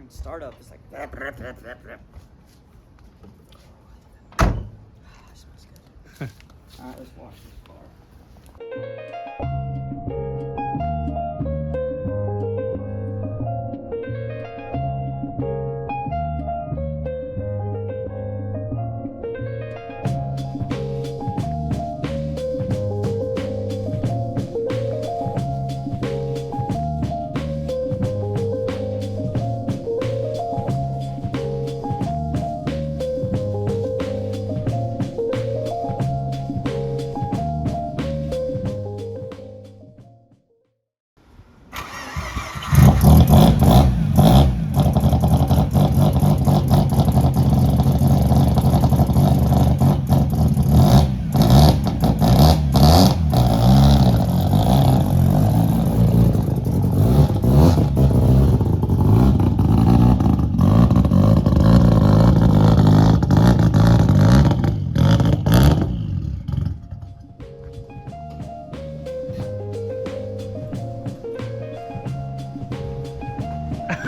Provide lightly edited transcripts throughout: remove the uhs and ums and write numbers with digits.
during startup, it's like. Smells good. Alright, let's wash this car.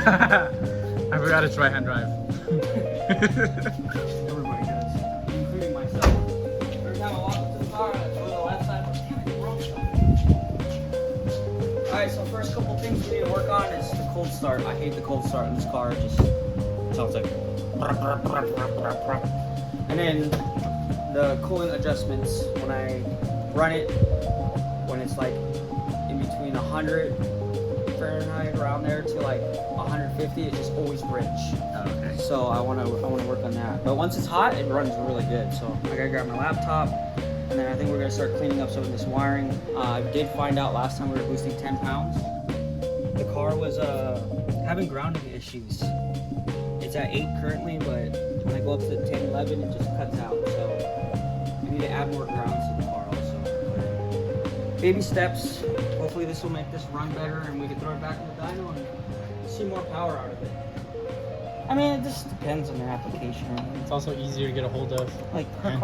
I forgot it's right-hand drive. Everybody does, including myself. Every time I walk up to the car, I go to the left side. Alright, so first couple things we need to work on is the cold start. I hate the cold start in this car. It just sounds like. And then the cooling adjustments. When I run it, when it's like in between 100 Fahrenheit around there to like 150, it just always rich. Oh, okay. So I want to work on that. But once it's hot, it runs really good. So I gotta grab my laptop, and then I think we're gonna start cleaning up some of this wiring. I did find out last time we were boosting 10 pounds, the car was having grounding issues. It's at 8 currently, but when I go up to 10, 11, it just cuts out. So we need to add more grounds to the car also. Baby steps. Hopefully this will make this run better, and we can throw it back in the dyno and see more power out of it. I mean, it just depends on the application. It's also easier to get a hold of. Like her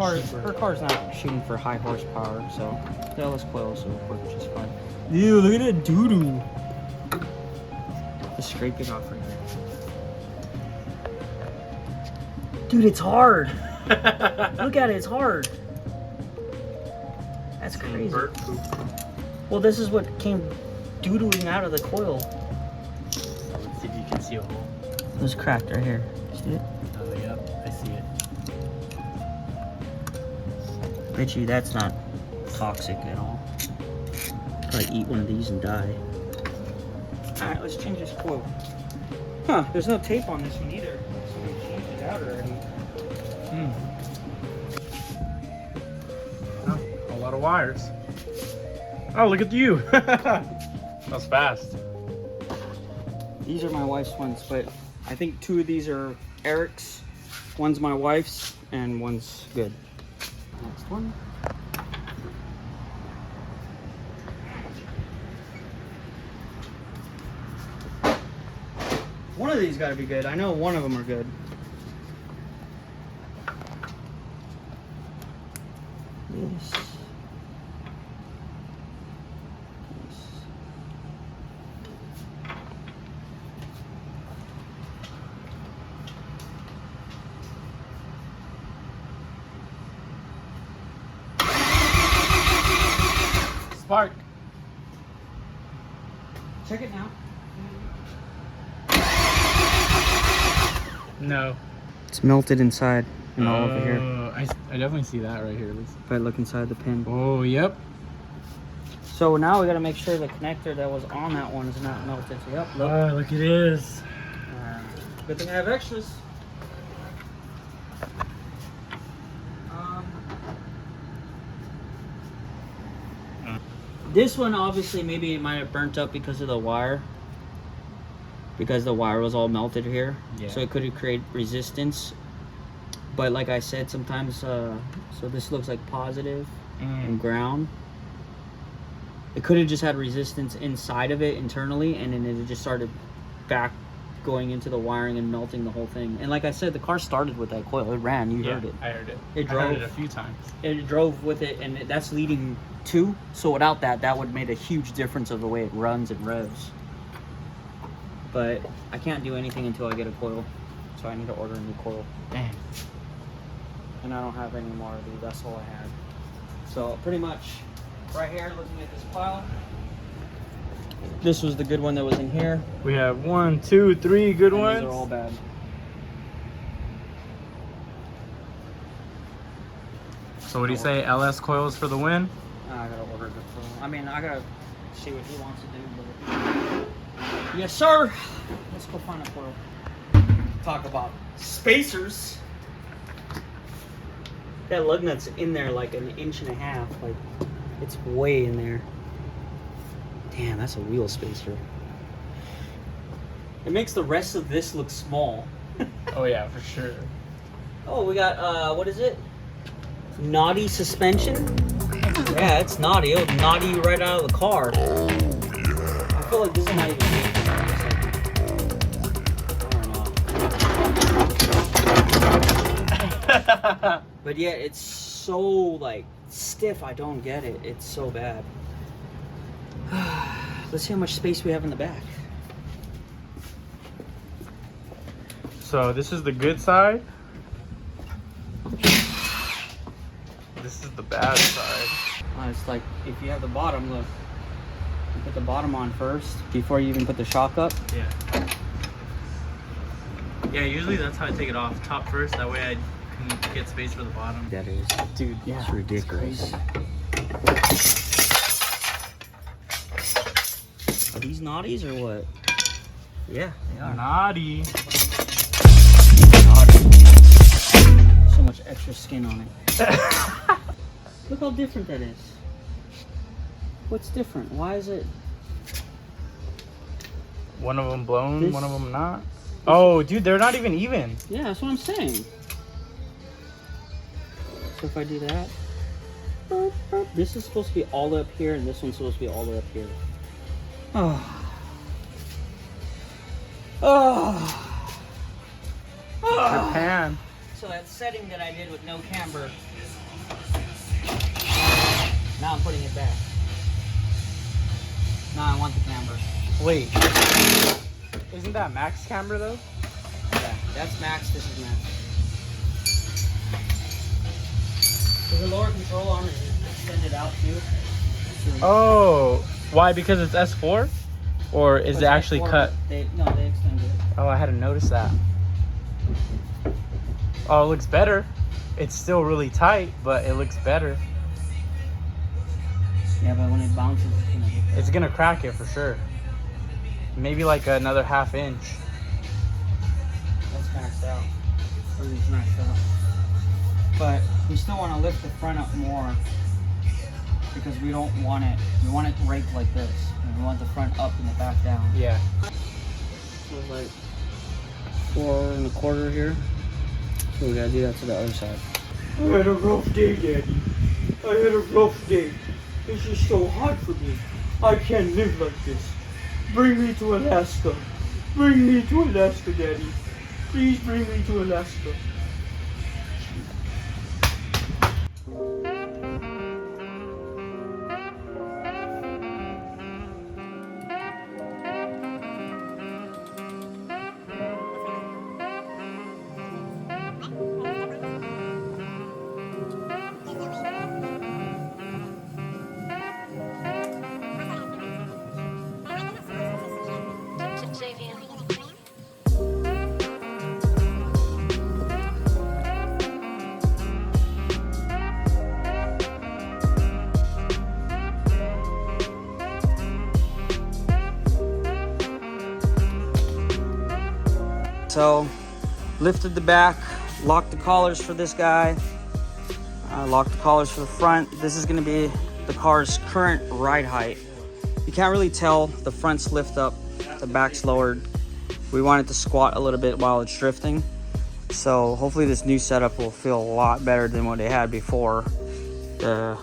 car's not shooting for high horsepower, so the LS coils will work just fine. Ew, look at that doo-doo. Just scrape it off right there. Dude, it's hard. Look at it, it's hard. That's crazy. Bird poop. Well, this is what came doo-dooing out of the coil. Let's see if you can see a hole. It was cracked right here. See it? Oh, yep, I see it. Bet you that's not toxic at all. Probably eat one of these and die. Alright, let's change this coil. Huh, there's no tape on this one either. Somebody changed it out already. Oh, a lot of wires. Oh, look at you. That's fast. These are my wife's ones, but I think 2 of these are Eric's. One's my wife's, and one's good. Next one. One of these got to be good. I know one of them are good. This. Spark. Check it now. No. It's melted inside and all over here. I definitely see that right here. If I look inside the pin. Oh, yep. So now we got to make sure the connector that was on that one is not melted. So, yep, look. Oh, look, it is. Good thing I have extras. This one, obviously, maybe it might have burnt up because of the wire. Because the wire was all melted here. Yeah. So it could have created resistance. But like I said, sometimes, so this looks like positive and ground. It could have just had resistance inside of it internally, and then it just started back going into the wiring and melting the whole thing. And like I said, the car started with that coil. It ran. You heard it. I heard it. It drove. I heard it a few times. It drove with it, and that's leading to. So without that, that would have made a huge difference of the way it runs and revs. but I can't do anything until I get a coil. So I need to order a new coil. Damn. And I don't have any more of these. That's all I had. So pretty much right here, looking at this pile, this was the good one that was in here. We have 1, 2, 3 good and ones. These are all bad. So what do you say? LS coils for the win? I gotta order the coil. I mean, I gotta see what he wants to do. But... Yes, sir. Let's go find a coil. Talk about spacers. That lug nut's in there like 1.5 inches. Like, it's way in there. Damn, that's a wheel spacer. It makes the rest of this look small. Oh yeah, for sure. Oh, we got, what is it? Naughty suspension? Yeah, it's naughty. It'll naughty you right out of the car. I feel like this is not even made for that. I don't know. But yeah, it's so, like, stiff. I don't get it. It's so bad. Let's see how much space we have in the back. So this is the good side. This is the bad side. It's like, if you have the bottom, look. You put the bottom on first before you even put the shock up. Yeah. Yeah, usually that's how I take it off. Top first, that way I can get space for the bottom. That is. Dude, yeah. It's ridiculous. Are these naughties or what? Yeah, they are. Naughty. So much extra skin on it. Look how different that is. What's different? Why is it? One of them blown, one of them not. Oh, dude, they're not even even. Yeah, that's what I'm saying. So if I do that, this is supposed to be all the way up here, and this one's supposed to be all the way up here. Oh. Oh. Japan. So that setting that I did with no camber, now I'm putting it back. Now I want the camber. Wait. Isn't that max camber though? Yeah, that's max, this is max. So the lower control arm is extended out too. Oh, why? Because it's S4? Or is it actually cut? They extended it. Oh, I hadn't noticed that. Oh, it looks better. It's still really tight, but it looks better. Yeah, but when it bounces, it's gonna hit that. It's gonna crack it for sure. Maybe like another 1/2 inch. That's maxed out. Everything's maxed out. But we still want to lift the front up more because we don't want it. We want it raked like this. And we want the front up and the back down. Yeah. So it's like 4 1/4 here. So we gotta do that to the other side. I had a rough day, Daddy. I had a rough day. This is so hard for me. I can't live like this. Bring me to Alaska. Bring me to Alaska, Daddy. Please bring me to Alaska. So, lifted the back, locked the collars for this guy, locked the collars for the front. This is gonna be the car's current ride height. You can't really tell, the front's lift up, the back's lowered. We want it to squat a little bit while it's drifting. So hopefully this new setup will feel a lot better than what they had before. The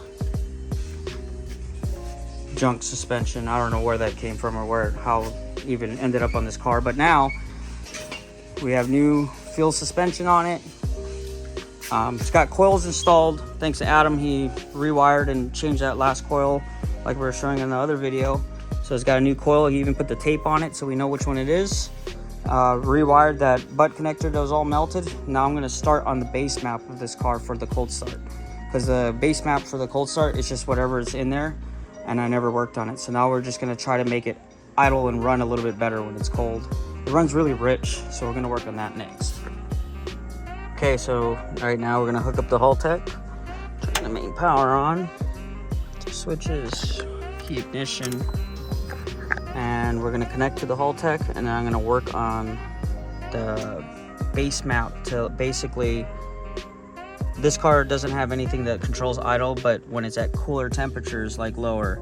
junk suspension, I don't know where that came from or how it even ended up on this car, but now we have new field suspension on it. It's got coils installed. Thanks to Adam, he rewired and changed that last coil like we were showing in the other video. So it's got a new coil. He even put the tape on it so we know which one it is. Rewired that butt connector that was all melted. Now I'm gonna start on the base map of this car for the cold start, because the base map for the cold start is just whatever is in there, and I never worked on it. So now we're just gonna try to make it idle and run a little bit better when it's cold. It runs really rich, so we're gonna work on that next. Okay, so right now we're gonna hook up the Haltech, turn the main power on, two switches, key ignition, and we're gonna connect to the Haltech, and then I'm gonna work on the base map to basically, this car doesn't have anything that controls idle, but when it's at cooler temperatures, like lower,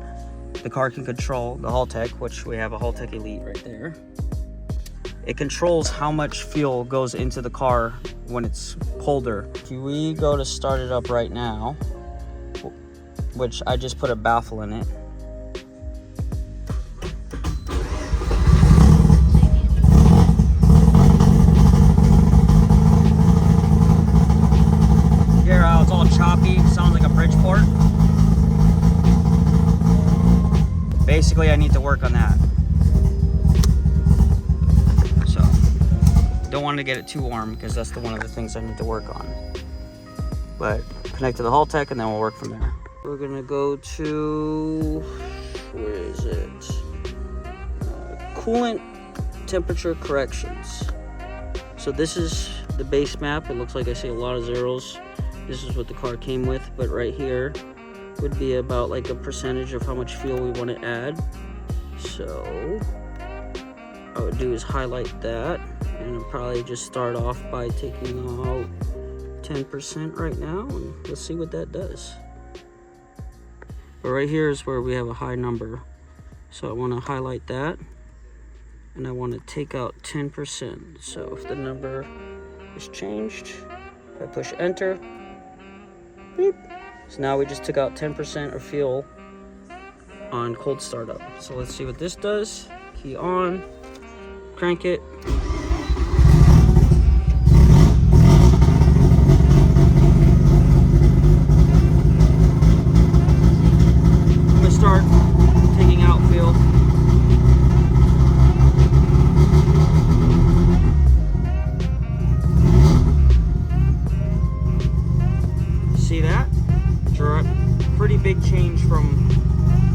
the car can control the Haltech, which we have a Haltech Elite right there. It controls how much fuel goes into the car when it's colder. If we go to start it up right now, which I just put a baffle in it. Hear how it's all choppy, sounds like a Bridgeport. Basically, I need to work on that. Don't want to get it too warm because that's one of the things I need to work on. But connect to the Haltech and then we'll work from there. We're gonna go to, where is it? Coolant temperature corrections. So this is the base map. It looks like I see a lot of zeros. This is what the car came with, but right here would be about like a percentage of how much fuel we want to add. So what I would do is highlight that, and I'll probably just start off by taking out 10% right now, and let's see what that does. But right here is where we have a high number. So I want to highlight that, and I want to take out 10%. So if the number is changed, if I push enter, beep. So now we just took out 10% of fuel on cold startup. So let's see what this does. Key on, crank it. I'm gonna start taking out fuel. See that? Pretty big change from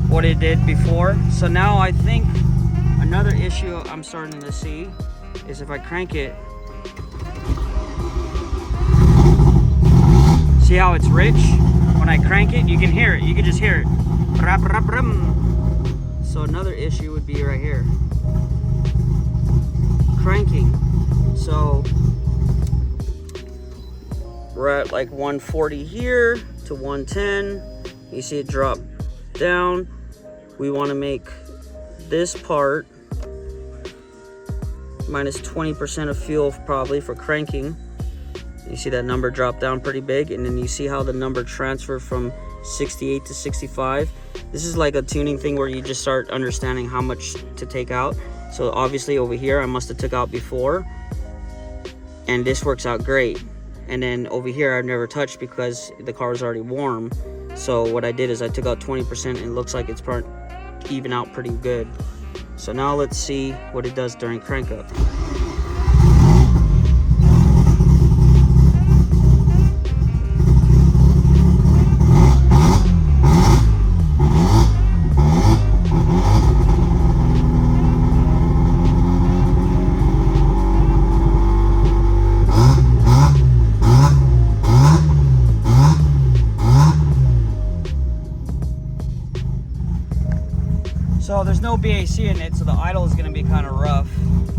what it did before. So now I think another issue I'm starting to see is if I crank it, see how it's rich? When I crank it, you can hear it. You can just hear it. So another issue would be right here. Cranking. So we're at like 140 here to 110. You see it drop down. We want to make this part minus 20% of fuel probably for cranking. You see that number drop down pretty big, and then you see how the number transferred from 68 to 65. This is like a tuning thing where you just start understanding how much to take out. So obviously over here I must have took out before, and this works out great. And then over here I've never touched because the car is already warm. So what I did is I took out 20%, and it looks like it's even out pretty good. So now let's see what it does during crank up. So there's no BAC in it, so the idle is going to be kind of rough.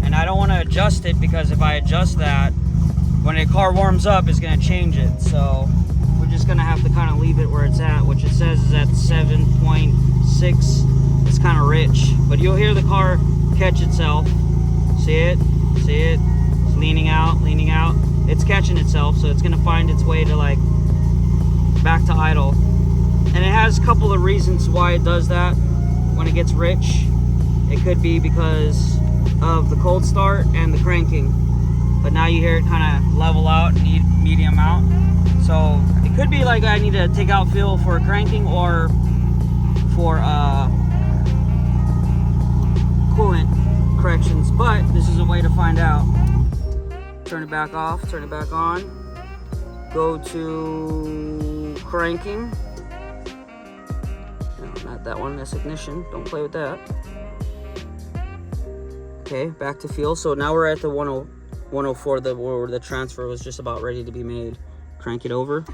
And I don't want to adjust it, because if I adjust that, when the car warms up, it's going to change it. So we're just going to have to kind of leave it where it's at, which it says is at 7.6. It's kind of rich, but you'll hear the car catch itself. See it? See it? It's leaning out, leaning out. It's catching itself, so it's going to find its way to like back to idle. And it has a couple of reasons why it does that. When it gets rich, it could be because of the cold start and the cranking, but now you hear it kind of level out and need medium out. So it could be like I need to take out fuel for cranking or for directions, but this is a way to find out. Turn it back off, turn it back on. Go to cranking. No, not that one, that's ignition. Don't play with that. Okay, back to fuel. So now we're at the 104, where the transfer was just about ready to be made. Crank it over.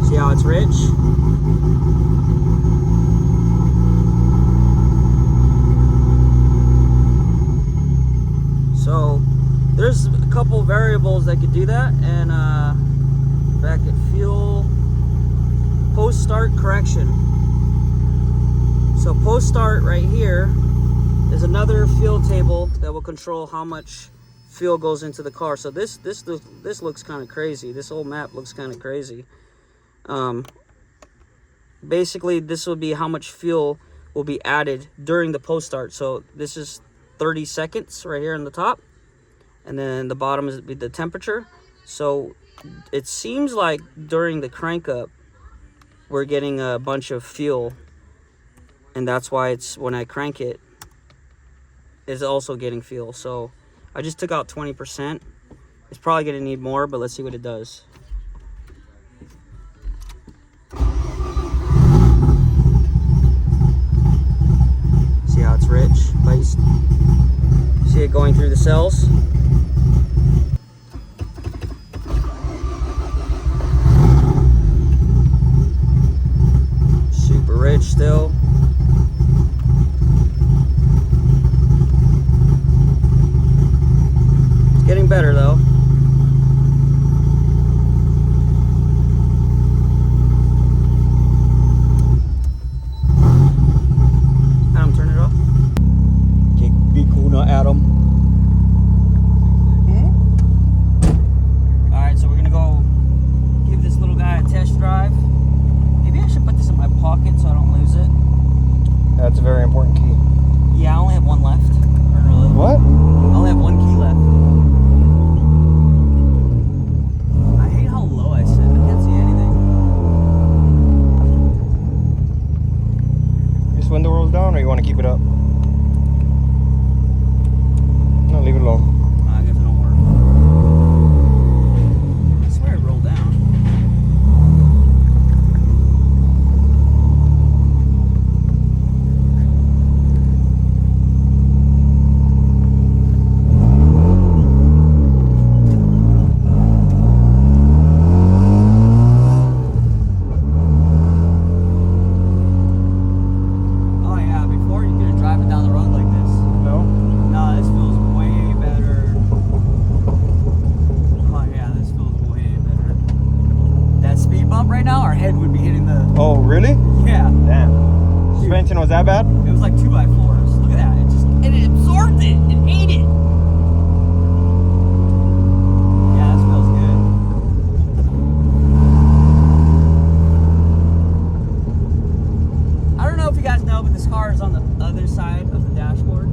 See how it's rich? So there's a couple variables that could do that, and back at fuel, post start correction. So post start right here is another fuel table that will control how much fuel goes into the car. So this looks kind of crazy. This whole map looks kind of crazy. Basically this will be how much fuel will be added during the post start. So this is 30 seconds right here on the top, and then the bottom is the temperature. So it seems like during the crank up we're getting a bunch of fuel, and that's why it's when I crank it is also getting fuel. So I just took out 20%. It's probably gonna need more, but let's see what it does. See how it's rich? See it going through the cells? Super rich still. It's getting better though. Adam, turn it off. Okay, be cool now, Adam. Alright, so we're gonna go give this little guy a test drive. Maybe I should put this in my pocket so I don't lose it. That's a very important key. Yeah, I only have one left. Really. What? I only have one key left. I hate how low I sit. I can't see anything. This window rolls down, or you want to keep it up? No, leave it alone. I guess it don't work. I swear it rolled down. Oh yeah, before you couldn't drive it down the road like this. No? No, this feels way better. Oh yeah, this feels way better. That speed bump right now, our head would be hitting the... Oh, really? Yeah, Damn. Suspension was that bad? it was like 2x4s. Look at that, it absorbed it, it ate it. Yeah, this feels good. I don't know if you guys know, but this car is on the other side of the dashboard.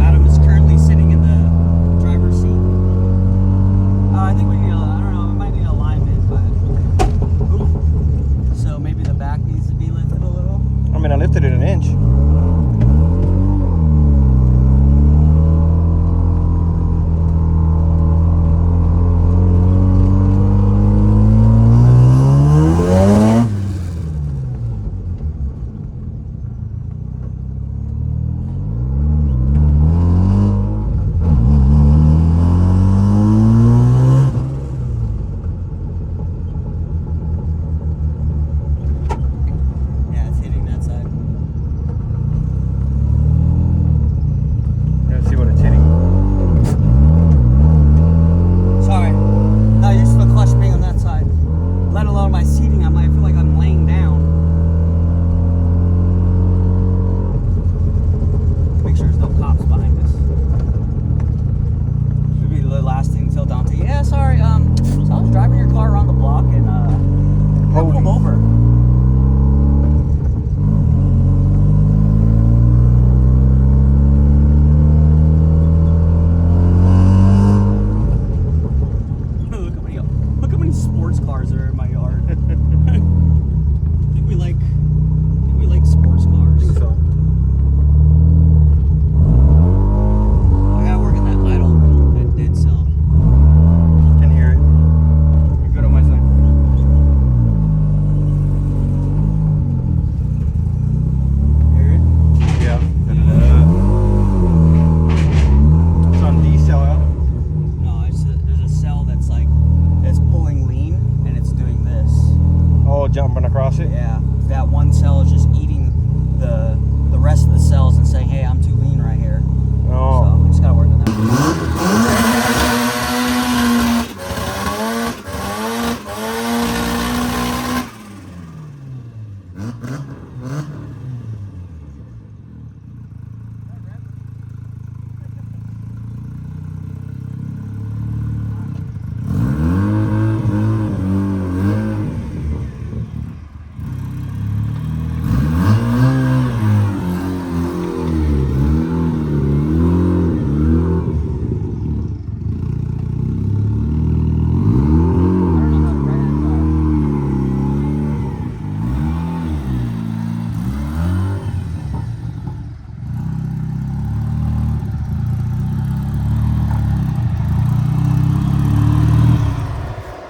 Adam is currently sitting in the driver's seat. I think we need I don't know, we might need alignment, but oof. So maybe the back needs to be lifted a little. I mean, I lifted it an inch. jumping across it. Yeah, that one cell is just eating the rest of the cells and saying, hey, I'm too